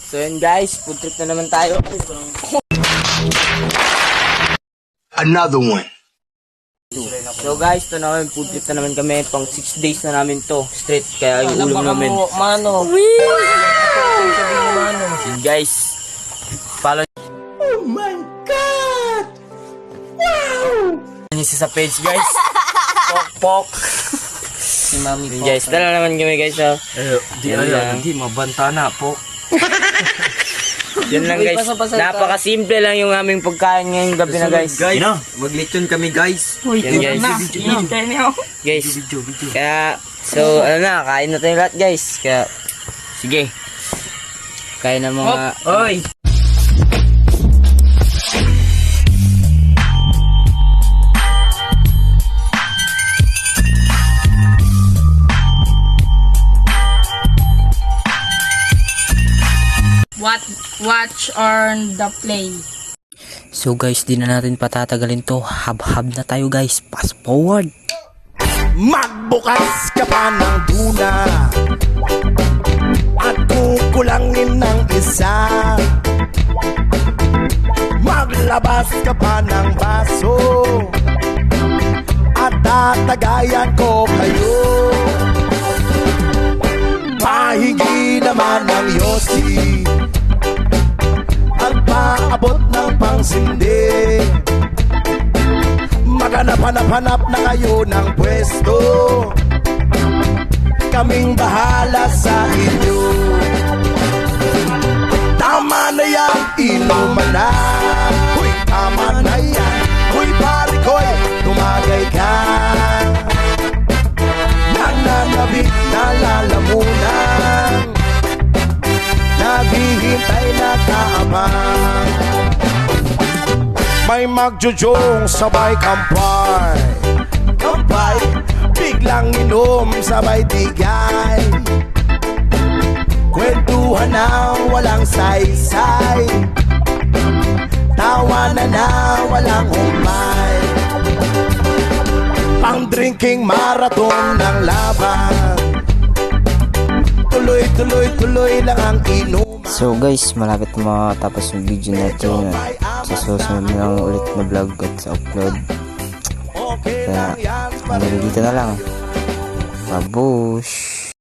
So yun guys, food trip na naman tayo. Another one. So guys, ito na naman, food trip na naman kami. Pang 6 days na namin to. Straight, kaya yung ulam namin. Mano. Yun guys, follow Oh my God! Wow! nyo sa page guys. Pok. Si Mami Yun po. guys, tala naman kami guys. Oh. Yan lang. Hindi, mabanta na po. Yan lang Uy, guys. basa-basa Napakasimple lang yung aming pagkain ngayong gabi na guys. Maglechon kami guys. Yan guys. Guys. Video. Kaya, so ano na, kain na tayo lahat guys. Kaya, sige. Kain na mga... Oy! Watch on the play. So guys, di na natin patatagalin to. Hab-hab na tayo guys. Fast forward. Magbukas ka pa ng tuna at kukulangin ng isa. Maglabas ka pa ng baso at tatagayan ko kayo. Pahingi naman ng yosi at paabot ng pangsindi. Maghanap-hanap na kayo ng pwesto, kaming bahala sa inyo. Tama na yan, inuman na. Uy, tama na yan. Uy, pare ko'y tumagay ka. Nananabik na lalamunan, naghihintay na kaabang. May magjujong sabay kampay, biglang inom sabay tigay. Kwentuhan ng walang saysay, tawanan na walang humay. Pang drinking marathon ng laban, tuloy lang ang inuman. So guys, malapit na matapos yung video natin. Sa susunod na lang ulit na vlog at sa upload. Kaya hanggang dito na lang. Babush!